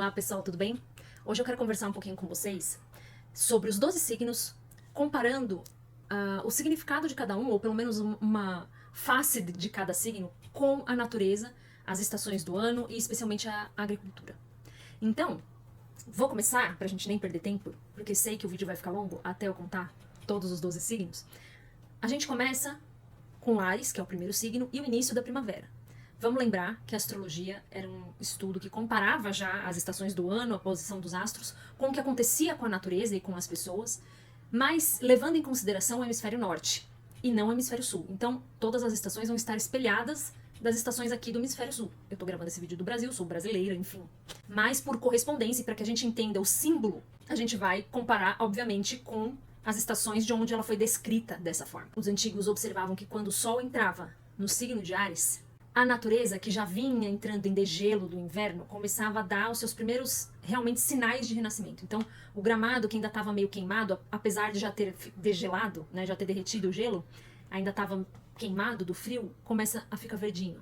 Olá pessoal, tudo bem? Hoje eu quero conversar um pouquinho com vocês sobre os 12 signos, comparando o significado de cada um, ou pelo menos uma face de cada signo, com a natureza, as estações do ano e especialmente a agricultura. Então, vou começar, pra gente nem perder tempo, porque sei que o vídeo vai ficar longo até eu contar todos os 12 signos. A gente começa com Áries, que é o primeiro signo, e o início da primavera. Vamos lembrar que a astrologia era um estudo que comparava já as estações do ano, a posição dos astros, com o que acontecia com a natureza e com as pessoas, mas levando em consideração o hemisfério norte e não o hemisfério sul. Então, todas as estações vão estar espelhadas das estações aqui do hemisfério sul. Eu tô gravando esse vídeo do Brasil, sou brasileira, enfim. Mas por correspondência, para que a gente entenda o símbolo, a gente vai comparar, obviamente, com as estações de onde ela foi descrita dessa forma. Os antigos observavam que quando o Sol entrava no signo de Áries, a natureza, que já vinha entrando em degelo do inverno, começava a dar os seus primeiros, realmente, sinais de renascimento. Então, o gramado, que ainda estava meio queimado, apesar de já ter degelado, né, já ter derretido o gelo, ainda estava queimado do frio, começa a ficar verdinho.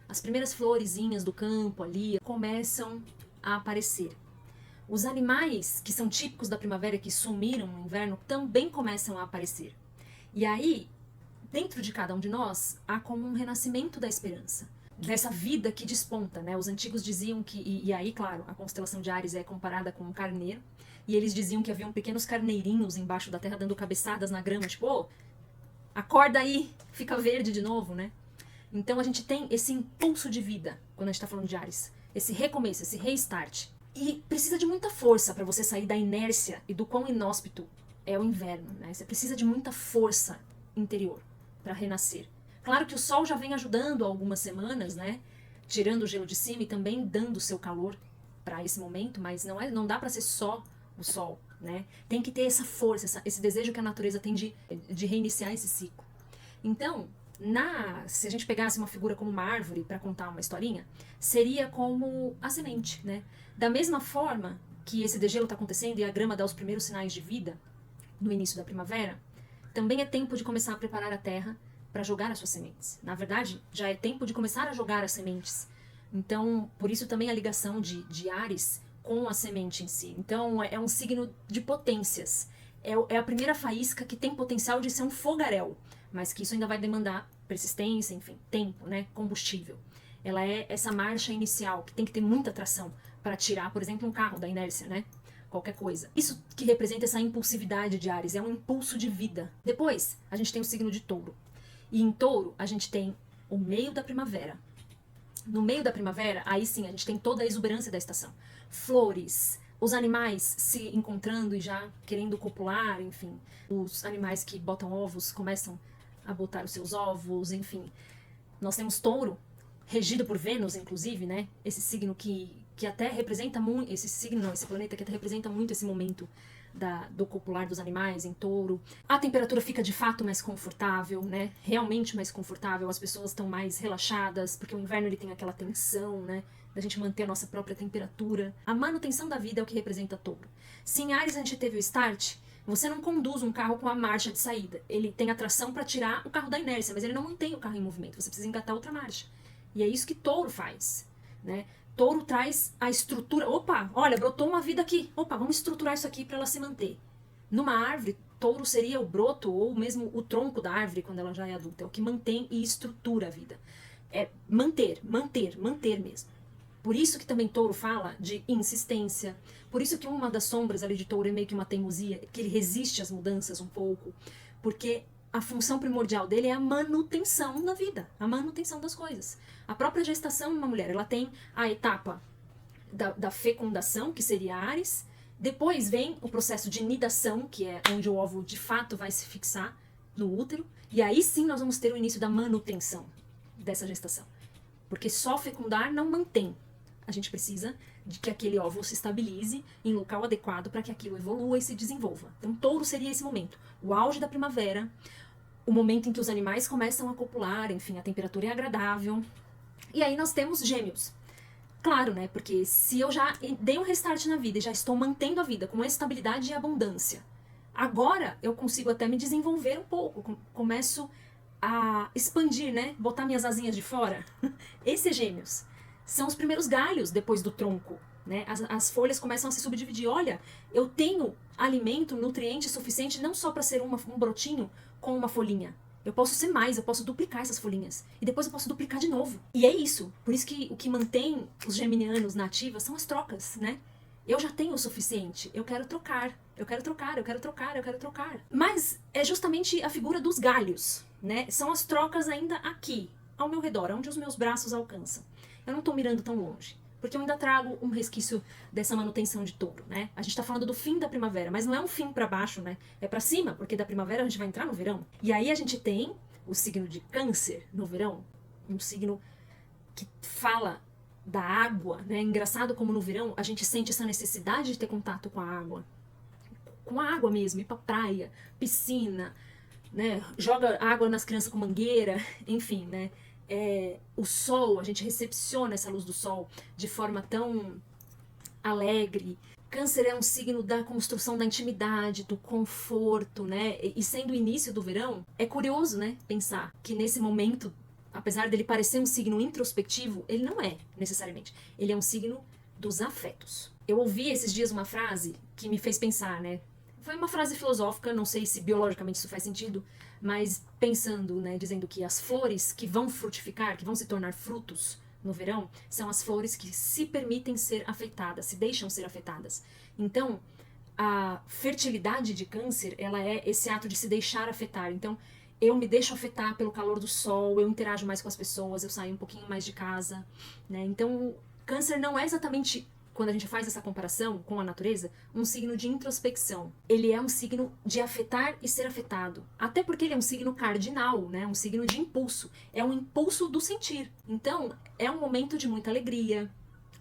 As primeiras florezinhas do campo ali começam a aparecer. Os animais que são típicos da primavera, que sumiram no inverno, também começam a aparecer. E aí, dentro de cada um de nós, há como um renascimento da esperança, dessa vida que desponta, né? Os antigos diziam que, e aí, claro, a constelação de Áries é comparada com um carneiro, e eles diziam que haviam pequenos carneirinhos embaixo da terra dando cabeçadas na grama, tipo, ô, acorda aí, fica verde de novo, né? Então a gente tem esse impulso de vida, quando a gente tá falando de Áries, esse recomeço, esse restart. E precisa de muita força para você sair da inércia e do quão inóspito é o inverno, né? Você precisa de muita força interior para renascer. Claro que o sol já vem ajudando há algumas semanas, né? Tirando o gelo de cima e também dando seu calor para esse momento, mas não dá para ser só o sol, né? Tem que ter essa força, esse desejo que a natureza tem de reiniciar esse ciclo. Então, se a gente pegasse uma figura como uma árvore para contar uma historinha, seria como a semente, né? Da mesma forma que esse degelo está acontecendo e a grama dá os primeiros sinais de vida no início da primavera, também é tempo de começar a preparar a terra para jogar as suas sementes. Na verdade, já é tempo de começar a jogar as sementes. Então, por isso também a ligação de Áries com a semente em si. Então, é um signo de potências. É a primeira faísca que tem potencial de ser um fogaréu, mas que isso ainda vai demandar persistência, enfim, tempo, né? Combustível. Ela é essa marcha inicial, que tem que ter muita tração para tirar, por exemplo, um carro da inércia, né? Qualquer coisa. Isso que representa essa impulsividade de Áries, é um impulso de vida. Depois, a gente tem o signo de Touro. E em Touro, a gente tem o meio da primavera. No meio da primavera, aí sim, a gente tem toda a exuberância da estação. Flores, os animais se encontrando e já querendo copular, enfim. Os animais que botam ovos começam a botar os seus ovos, enfim. Nós temos Touro, regido por Vênus, inclusive, né? Esse signo que até representa muito, esse planeta que até representa muito esse momento do copular dos animais em Touro. A temperatura fica de fato mais confortável, né? Realmente mais confortável, as pessoas estão mais relaxadas, porque o inverno ele tem aquela tensão, né? Da gente manter a nossa própria temperatura. A manutenção da vida é o que representa Touro. Se em Áries a gente teve o start, você não conduz um carro com a marcha de saída. Ele tem a tração para tirar o carro da inércia, mas ele não mantém o carro em movimento. Você precisa engatar outra marcha. E é isso que Touro faz, né? Touro traz a estrutura. Opa, olha, brotou uma vida aqui. Opa, vamos estruturar isso aqui para ela se manter. Numa árvore, Touro seria o broto ou mesmo o tronco da árvore quando ela já é adulta. É o que mantém e estrutura a vida. É manter mesmo. Por isso que também Touro fala de insistência. Por isso que uma das sombras ali de Touro é meio que uma teimosia, que ele resiste às mudanças um pouco. Porque a função primordial dele é a manutenção da vida, a manutenção das coisas. A própria gestação em uma mulher, ela tem a etapa da fecundação, que seria Áries, depois vem o processo de nidação, que é onde o óvulo de fato vai se fixar no útero, e aí sim nós vamos ter o início da manutenção dessa gestação. Porque só fecundar não mantém. A gente precisa de que aquele óvulo se estabilize em local adequado para que aquilo evolua e se desenvolva. Então, Touro seria esse momento, o auge da primavera, o momento em que os animais começam a copular, enfim, a temperatura é agradável. E aí nós temos Gêmeos. Claro, né? Porque se eu já dei um restart na vida e já estou mantendo a vida com estabilidade e abundância, agora eu consigo até me desenvolver um pouco, começo a expandir, né? Botar minhas asinhas de fora. Esse é Gêmeos. São os primeiros galhos depois do tronco. né? As folhas começam a se subdividir. Olha, eu tenho alimento, nutriente suficiente não só para ser um brotinho com uma folhinha. Eu posso ser mais, eu posso duplicar essas folhinhas. E depois eu posso duplicar de novo. E é isso. Por isso que o que mantém os geminianos na ativa são as trocas, né? Eu já tenho o suficiente, eu quero trocar, eu quero trocar, eu quero trocar, eu quero trocar. Mas é justamente a figura dos galhos, né? São as trocas ainda aqui, ao meu redor, onde os meus braços alcançam. Eu não tô mirando tão longe, porque eu ainda trago um resquício dessa manutenção de touro, né? A gente tá falando do fim da primavera, mas não é um fim para baixo, né? É para cima, porque da primavera a gente vai entrar no verão. E aí a gente tem o signo de Câncer no verão, um signo que fala da água, né? Engraçado como no verão a gente sente essa necessidade de ter contato com a água mesmo, ir pra praia, piscina, né? Joga água nas crianças com mangueira, enfim, né? O sol, a gente recepciona essa luz do sol de forma tão alegre. Câncer é um signo da construção da intimidade, do conforto, né? E sendo o início do verão, é curioso, né? Pensar que nesse momento, apesar dele parecer um signo introspectivo, ele não é, necessariamente. Ele é um signo dos afetos. Eu ouvi esses dias uma frase que me fez pensar, né? Foi uma frase filosófica, não sei se biologicamente isso faz sentido, mas pensando, né, dizendo que as flores que vão frutificar, que vão se tornar frutos no verão, são as flores que se permitem ser afetadas, se deixam ser afetadas. Então, a fertilidade de Câncer, ela é esse ato de se deixar afetar. Então, eu me deixo afetar pelo calor do sol, eu interajo mais com as pessoas, eu saio um pouquinho mais de casa, né? Então, Câncer não é exatamente, quando a gente faz essa comparação com a natureza, um signo de introspecção. Ele é um signo de afetar e ser afetado. Até porque ele é um signo cardinal, né? Um signo de impulso. É um impulso do sentir. Então, é um momento de muita alegria,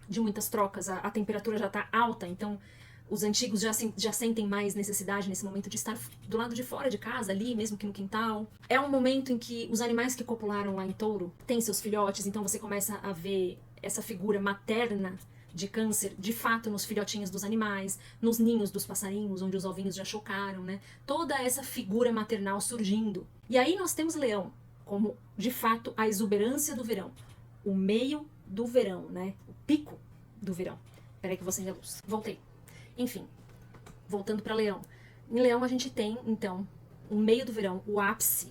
de muitas trocas. A temperatura já está alta, então os antigos já sentem mais necessidade nesse momento de estar do lado de fora de casa, ali, mesmo que no quintal. É um momento em que os animais que copularam lá em Touro têm seus filhotes, então você começa a ver essa figura materna de Câncer, de fato, nos filhotinhos dos animais, nos ninhos dos passarinhos, onde os ovinhos já chocaram, né? Toda essa figura maternal surgindo. E aí nós temos Leão, como, de fato, a exuberância do verão. O meio do verão, né? O pico do verão. Peraí que eu vou acender a luz. Voltei. Enfim, voltando para Leão. Em Leão a gente tem, então, o meio do verão, o ápice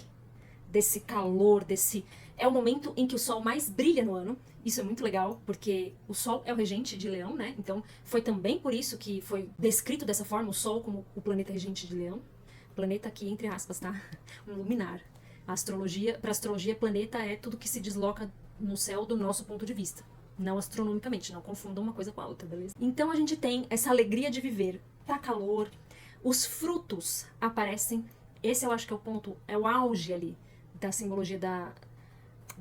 desse calor, é o momento em que o sol mais brilha no ano. Isso é muito legal, porque o sol é o regente de Leão, né? Então, foi também por isso que foi descrito dessa forma, o sol como o planeta regente de Leão. Planeta aqui, entre aspas, tá? Um luminar. A astrologia, para astrologia, planeta é tudo que se desloca no céu do nosso ponto de vista. Não astronomicamente, não confundam uma coisa com a outra, beleza? Então a gente tem essa alegria de viver. Tá calor, os frutos aparecem. Esse eu acho que é o ponto, é o auge ali da simbologia da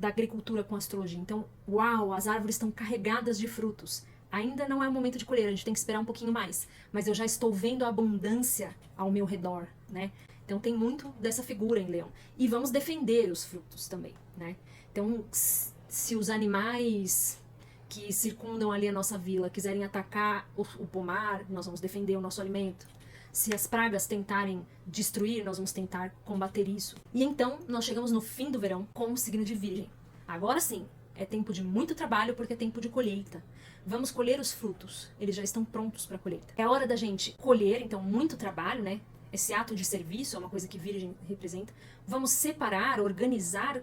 agricultura com a astrologia. Então, uau, as árvores estão carregadas de frutos. Ainda não é o momento de colher, a gente tem que esperar um pouquinho mais. Mas eu já estou vendo a abundância ao meu redor, né? Então tem muito dessa figura em Leão. E vamos defender os frutos também, né? Então, se os animais que circundam ali a nossa vila quiserem atacar o pomar, nós vamos defender o nosso alimento. Se as pragas tentarem destruir, nós vamos tentar combater isso. E então, nós chegamos no fim do verão com o signo de Virgem. Agora sim, é tempo de muito trabalho porque é tempo de colheita. Vamos colher os frutos, eles já estão prontos para colheita. É hora da gente colher, então, muito trabalho, né? Esse ato de serviço é uma coisa que Virgem representa. Vamos separar, organizar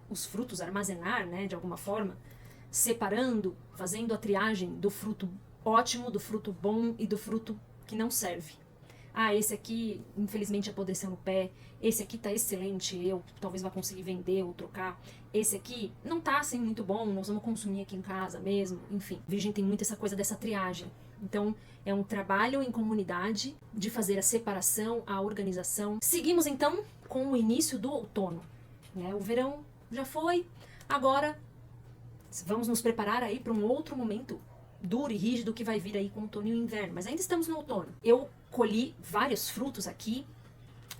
os frutos, armazenar, né, de alguma forma, separando, fazendo a triagem do fruto ótimo, do fruto bom e do fruto que não serve. Ah, esse aqui, infelizmente, apodreceu no pé. Esse aqui tá excelente, eu talvez vá conseguir vender ou trocar. Esse aqui não tá assim muito bom, nós vamos consumir aqui em casa mesmo. Enfim, Virgem tem muito essa coisa dessa triagem. Então, é um trabalho em comunidade de fazer a separação, a organização. Seguimos, então, com o início do outono, né? O verão já foi, agora vamos nos preparar aí para um outro momento duro e rígido que vai vir aí com o outono e o inverno. Mas ainda estamos no outono. Eu colhi vários frutos aqui,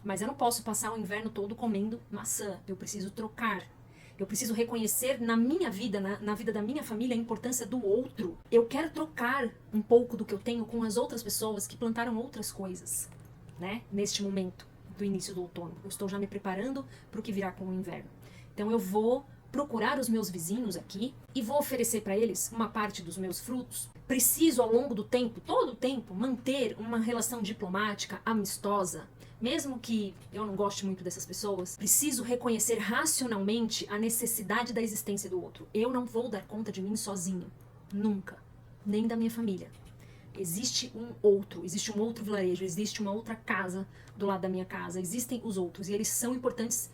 mas eu não posso passar o inverno todo comendo maçã. Eu preciso trocar. Eu preciso reconhecer na minha vida, na vida da minha família, a importância do outro. Eu quero trocar um pouco do que eu tenho com as outras pessoas que plantaram outras coisas, né? Neste momento do início do outono. Eu estou já me preparando para o que virá com o inverno. Então eu vou procurar os meus vizinhos aqui e vou oferecer para eles uma parte dos meus frutos. Preciso, ao longo do tempo, todo o tempo, manter uma relação diplomática, amistosa, mesmo que eu não goste muito dessas pessoas. Preciso reconhecer racionalmente a necessidade da existência do outro. Eu não vou dar conta de mim sozinho, nunca, nem da minha família. Existe um outro vilarejo, existe uma outra casa do lado da minha casa, existem os outros, e eles são importantes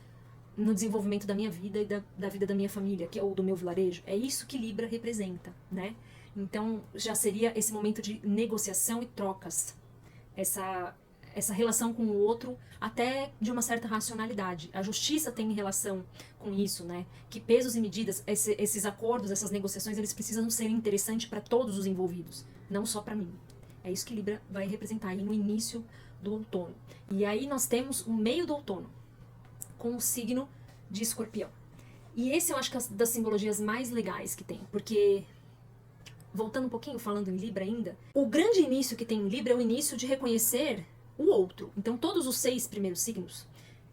no desenvolvimento da minha vida e da vida da minha família, que é o do meu vilarejo. É isso que Libra representa, né? Então, já seria esse momento de negociação e trocas. Essa relação com o outro, até de uma certa racionalidade. A justiça tem relação com isso, né? Que pesos e medidas, esses acordos, essas negociações, eles precisam ser interessantes para todos os envolvidos, não só para mim. É isso que Libra vai representar aí no início do outono. E aí nós temos o meio do outono, com o signo de Escorpião. E esse eu acho que é das simbologias mais legais que tem, porque, voltando um pouquinho, falando em Libra ainda, o grande início que tem em Libra é o início de reconhecer o outro. Então, todos os 6 primeiros signos,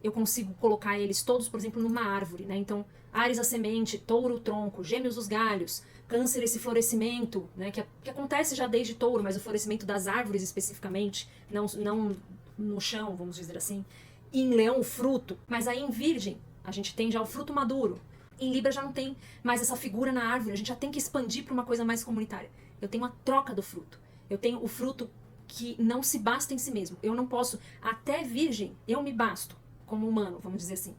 eu consigo colocar eles todos, por exemplo, numa árvore, né? Então, Áries a semente, Touro o tronco, Gêmeos os galhos, Câncer esse florescimento, né? Que acontece já desde Touro, mas o florescimento das árvores especificamente, não no chão, vamos dizer assim. E em Leão o fruto, mas aí em Virgem a gente tem já o fruto maduro. Em Libra já não tem mais essa figura na árvore, a gente já tem que expandir para uma coisa mais comunitária. Eu tenho a troca do fruto. Eu tenho o fruto que não se basta em si mesmo. Eu não posso, até Virgem, eu me basto como humano, vamos dizer assim.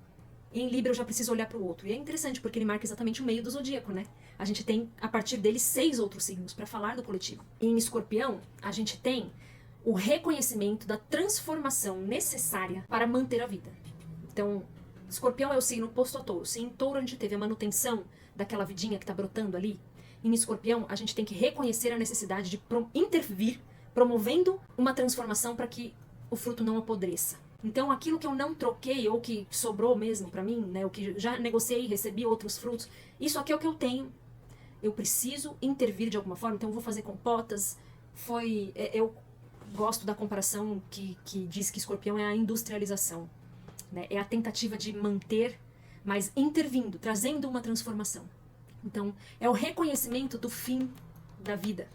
Em Libra eu já preciso olhar para o outro. E é interessante porque ele marca exatamente o meio do zodíaco, né? A gente tem, a partir dele, 6 outros signos para falar do coletivo. Em Escorpião, a gente tem o reconhecimento da transformação necessária para manter a vida. Então, Escorpião é o signo oposto a Touro. Se em Touro a gente teve a manutenção daquela vidinha que está brotando ali, em Escorpião a gente tem que reconhecer a necessidade de intervir, promovendo uma transformação para que o fruto não apodreça. Então, aquilo que eu não troquei ou que sobrou mesmo para mim, né, o que já negociei e recebi outros frutos, isso aqui é o que eu tenho. Eu preciso intervir de alguma forma, então eu vou fazer compotas. Eu gosto da comparação que diz que Escorpião é a industrialização, né? É a tentativa de manter, mas intervindo, trazendo uma transformação. Então, é o reconhecimento do fim da vida,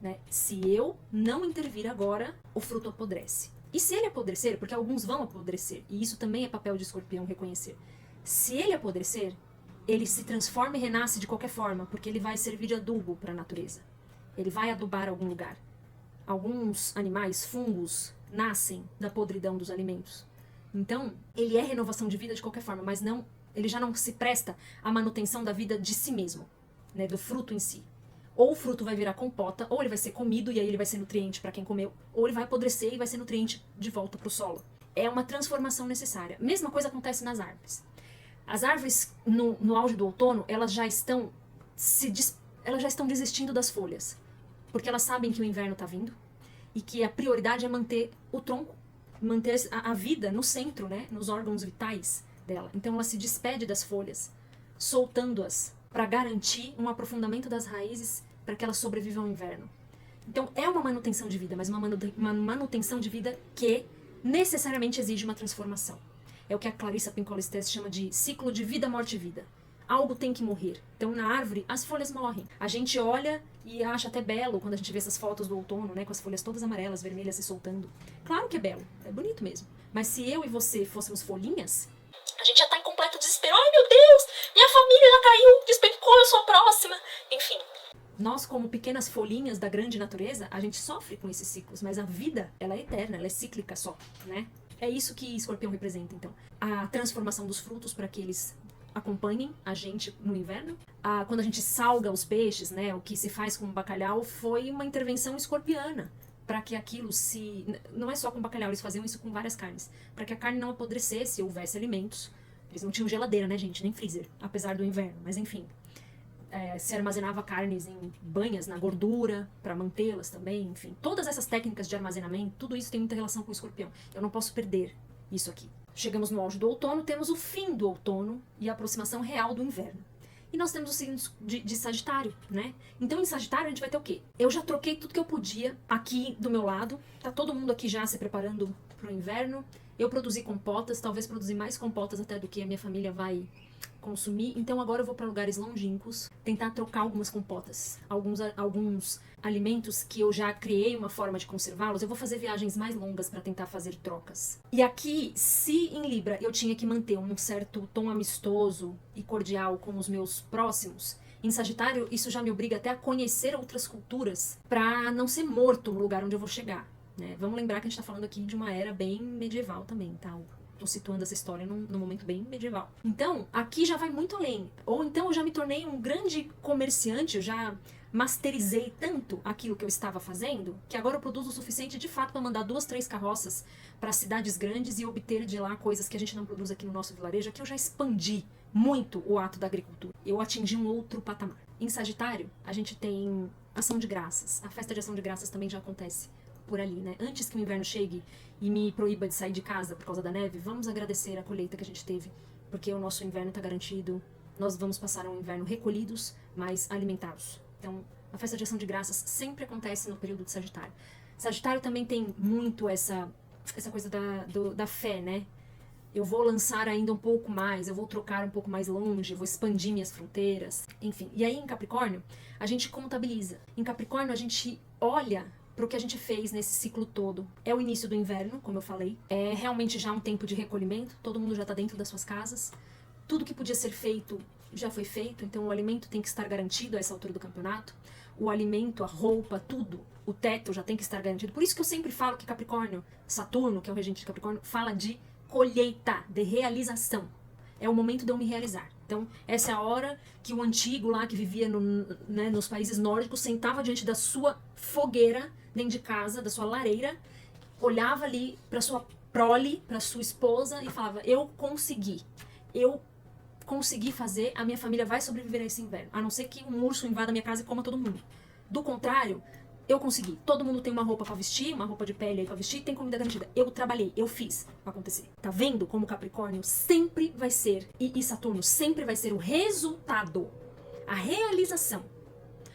né? Se eu não intervir agora, o fruto apodrece. E se ele apodrecer, porque alguns vão apodrecer, e isso também é papel de Escorpião reconhecer. Se ele apodrecer, ele se transforma e renasce de qualquer forma, porque ele vai servir de adubo para a natureza. Ele vai adubar algum lugar. Alguns animais, fungos, nascem da podridão dos alimentos. Então, ele é renovação de vida de qualquer forma, mas ele já não se presta à manutenção da vida de si mesmo, né, do fruto em si. Ou o fruto vai virar compota, ou ele vai ser comido e aí ele vai ser nutriente para quem comeu, ou ele vai apodrecer e vai ser nutriente de volta para o solo. É uma transformação necessária. Mesma coisa acontece nas árvores. As árvores, no auge do outono, elas já estão desistindo das folhas, porque elas sabem que o inverno está vindo e que a prioridade é manter o tronco, manter a vida no centro, né, nos órgãos vitais dela. Então ela se despede das folhas, soltando-as para garantir um aprofundamento das raízes para que elas sobrevivam ao inverno. Então é uma manutenção de vida, mas uma manutenção de vida que necessariamente exige uma transformação. É o que a Clarissa Pinkola Estés chama de ciclo de vida, morte e vida. Algo tem que morrer. Então, na árvore, as folhas morrem. A gente olha e acha até belo quando a gente vê essas fotos do outono, né, com as folhas todas amarelas, vermelhas se soltando. Claro que é belo, é bonito mesmo. Mas se eu e você fôssemos folhinhas, a gente já tá em completo desespero. Ai, meu Deus, minha família já caiu, despencou, eu sou a próxima. Enfim. Nós, como pequenas folhinhas da grande natureza, a gente sofre com esses ciclos, mas a vida, ela é eterna, ela é cíclica só, né? É isso que Escorpião representa, então. A transformação dos frutos para que eles acompanhem a gente no inverno. Quando a gente salga os peixes, né, o que se faz com o bacalhau foi uma intervenção escorpiana para que aquilo se... Não é só com bacalhau, eles faziam isso com várias carnes. Para que a carne não apodrecesse, houvesse alimentos. Eles não tinham geladeira, né, gente, nem freezer, apesar do inverno, mas enfim. Se armazenava carnes em banhas na gordura para mantê-las também, enfim. Todas essas técnicas de armazenamento, tudo isso tem muita relação com o escorpião. Eu não posso perder isso aqui. Chegamos no auge do outono, temos o fim do outono e a aproximação real do inverno. E nós temos os signos de Sagitário, né? Então em Sagitário a gente vai ter o quê? Eu já troquei tudo que eu podia aqui do meu lado, tá todo mundo aqui já se preparando pro inverno. Eu produzi compotas, talvez produzi mais compotas até do que a minha família vai consumir, então agora eu vou para lugares longínquos, tentar trocar algumas compotas, alguns alimentos que eu já criei uma forma de conservá-los, eu vou fazer viagens mais longas para tentar fazer trocas. E aqui, se em Libra eu tinha que manter um certo tom amistoso e cordial com os meus próximos, em Sagitário isso já me obriga até a conhecer outras culturas para não ser morto no lugar onde eu vou chegar, né? Vamos lembrar que a gente tá falando aqui de uma era bem medieval também, tá? Tô situando essa história num momento bem medieval. Então, aqui já vai muito além. Ou então eu já me tornei um grande comerciante, eu já masterizei tanto aquilo que eu estava fazendo, que agora eu produzo o suficiente de fato para mandar 2, 3 carroças para cidades grandes e obter de lá coisas que a gente não produz aqui no nosso vilarejo, que eu já expandi muito o ato da agricultura. Eu atingi um outro patamar. Em Sagitário, a gente tem ação de graças. A festa de ação de graças também já acontece por ali, né? Antes que o inverno chegue e me proíba de sair de casa por causa da neve, vamos agradecer a colheita que a gente teve, porque o nosso inverno está garantido. Nós vamos passar um inverno recolhidos, mas alimentados. Então, a festa de ação de graças sempre acontece no período de Sagitário. Sagitário também tem muito essa coisa da fé, né? Eu vou lançar ainda um pouco mais, eu vou trocar um pouco mais longe, eu vou expandir minhas fronteiras, enfim. E aí em Capricórnio, a gente contabiliza. Em Capricórnio, a gente olha para o que a gente fez nesse ciclo todo. É o início do inverno, como eu falei. É realmente já um tempo de recolhimento, todo mundo já está dentro das suas casas. Tudo que podia ser feito já foi feito, então o alimento tem que estar garantido a essa altura do campeonato. O alimento, a roupa, tudo, o teto já tem que estar garantido. Por isso que eu sempre falo que Capricórnio, Saturno, que é o regente de Capricórnio, fala de colheita, de realização. É o momento de eu me realizar. Então, essa é a hora que o antigo lá, que vivia nos países nórdicos, sentava diante da sua fogueira, dentro de casa, da sua lareira, olhava ali para sua prole, para sua esposa e falava, eu consegui fazer, a minha família vai sobreviver a esse inverno, a não ser que um urso invada a minha casa e coma todo mundo. Do contrário, eu consegui. Todo mundo tem uma roupa pra vestir, uma roupa de pele aí pra vestir, tem comida garantida. Eu trabalhei, eu fiz acontecer. Tá vendo como Capricórnio sempre vai ser, e Saturno sempre vai ser o resultado, a realização.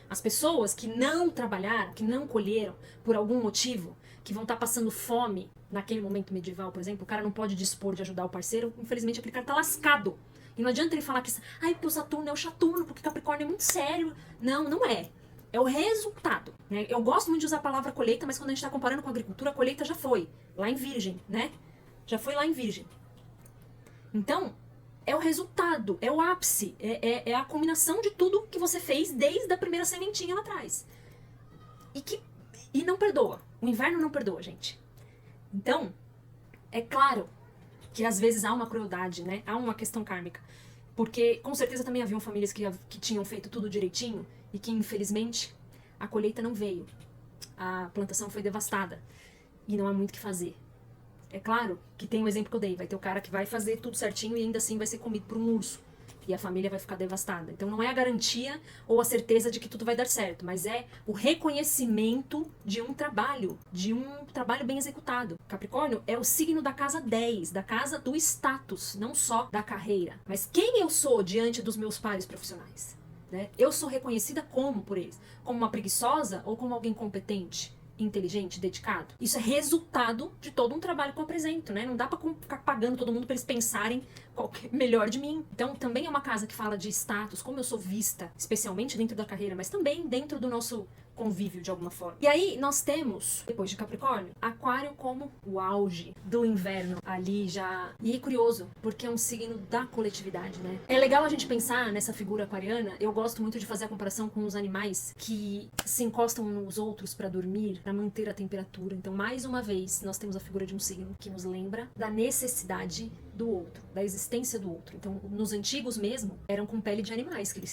As pessoas que não trabalharam, que não colheram, por algum motivo, que vão estar passando fome, naquele momento medieval, por exemplo, o cara não pode dispor de ajudar o parceiro, infelizmente aquele cara tá lascado. E não adianta ele falar que, porque o Saturno é o chaturno, porque Capricórnio é muito sério. Não, não é. É o resultado, né? Eu gosto muito de usar a palavra colheita, mas quando a gente está comparando com a agricultura, a colheita já foi lá em Virgem, né? Já foi lá em Virgem. Então, é o resultado, é o ápice, é a combinação de tudo que você fez desde a primeira sementinha lá atrás. E não perdoa. O inverno não perdoa, gente. Então, é claro que às vezes há uma crueldade, né? Há uma questão kármica. Porque com certeza também haviam famílias que tinham feito tudo direitinho e que, infelizmente, a colheita não veio. A plantação foi devastada e não há muito o que fazer. É claro que tem o exemplo que eu dei. Vai ter o cara que vai fazer tudo certinho e ainda assim vai ser comido por um urso. E a família vai ficar devastada. Então não é a garantia ou a certeza de que tudo vai dar certo, mas é o reconhecimento de um trabalho bem executado. Capricórnio é o signo da casa 10, da casa do status, não só da carreira. Mas quem eu sou diante dos meus pares profissionais? Né? Eu sou reconhecida como por eles? Como uma preguiçosa ou como alguém competente? Inteligente, dedicado. Isso é resultado de todo um trabalho que eu apresento, né? Não dá pra ficar pagando todo mundo pra eles pensarem qual que é melhor de mim. Então, também é uma casa que fala de status, como eu sou vista, especialmente dentro da carreira, mas também dentro do nosso convívio de alguma forma. E aí, nós temos, depois de Capricórnio, Aquário como o auge do inverno ali já. E é curioso, porque é um signo da coletividade, né? É legal a gente pensar nessa figura aquariana. Eu gosto muito de fazer a comparação com os animais que se encostam nos outros pra dormir, pra manter a temperatura. Então, mais uma vez, nós temos a figura de um signo que nos lembra da necessidade do outro, da existência do outro. Então, nos antigos mesmo, eram com pele de animais que eles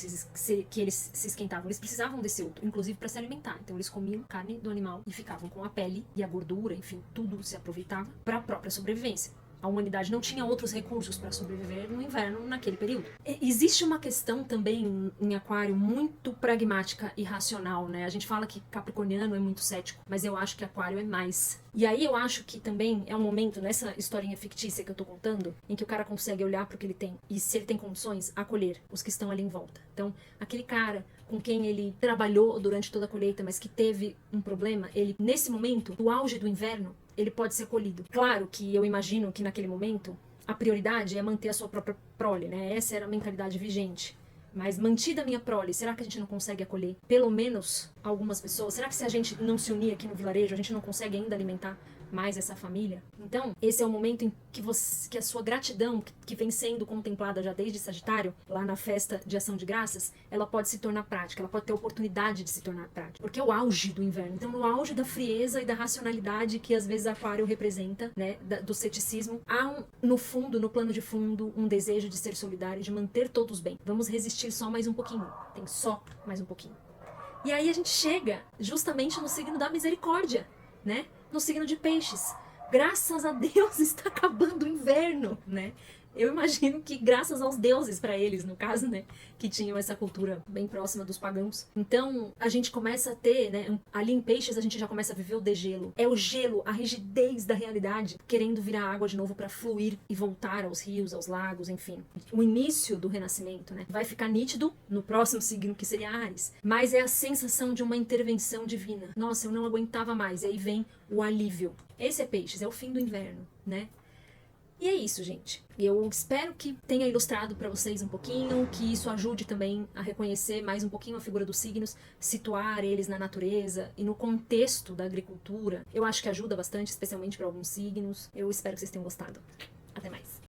se esquentavam. Eles precisavam desse outro, inclusive para se alimentar. Então, eles comiam carne do animal e ficavam com a pele e a gordura, enfim, tudo se aproveitava para a própria sobrevivência. A humanidade não tinha outros recursos para sobreviver no inverno naquele período. Existe uma questão também em Aquário muito pragmática e racional, né? A gente fala que Capricorniano é muito cético, mas eu acho que Aquário é mais. E aí eu acho que também é um momento, nessa historinha fictícia que eu tô contando, em que o cara consegue olhar pro que ele tem e, se ele tem condições, acolher os que estão ali em volta. Então, aquele cara com quem ele trabalhou durante toda a colheita, mas que teve um problema, ele, nesse momento, no auge do inverno, ele pode ser acolhido. Claro que eu imagino que naquele momento a prioridade é manter a sua própria prole, né? Essa era a mentalidade vigente. Mas mantida a minha prole, será que a gente não consegue acolher pelo menos algumas pessoas? Será que se a gente não se unir aqui no vilarejo, a gente não consegue ainda alimentar mais essa família? Então, esse é o momento em que a sua gratidão, que vem sendo contemplada já desde Sagitário, lá na festa de Ação de Graças, ela pode se tornar prática, ela pode ter oportunidade de se tornar prática. Porque é o auge do inverno. Então, no auge da frieza e da racionalidade que às vezes Aquário representa, né, do ceticismo, há no fundo, no plano de fundo, um desejo de ser solidário, de manter todos bem. Vamos resistir só mais um pouquinho. Tem só mais um pouquinho. E aí a gente chega justamente no signo da misericórdia, né? No signo de Peixes. Graças a Deus está acabando o inverno, né? Eu imagino que graças aos deuses, para eles, no caso, né? Que tinham essa cultura bem próxima dos pagãos. Então, a gente começa a ter, né? Ali em Peixes, a gente já começa a viver o degelo. É o gelo, a rigidez da realidade, querendo virar água de novo para fluir e voltar aos rios, aos lagos, enfim. O início do renascimento, né? Vai ficar nítido no próximo signo, que seria Áries. Mas é a sensação de uma intervenção divina. Nossa, eu não aguentava mais. E aí vem o alívio. Esse é Peixes, é o fim do inverno, né? E é isso, gente. Eu espero que tenha ilustrado para vocês um pouquinho, que isso ajude também a reconhecer mais um pouquinho a figura dos signos, situar eles na natureza e no contexto da agricultura. Eu acho que ajuda bastante, especialmente para alguns signos. Eu espero que vocês tenham gostado.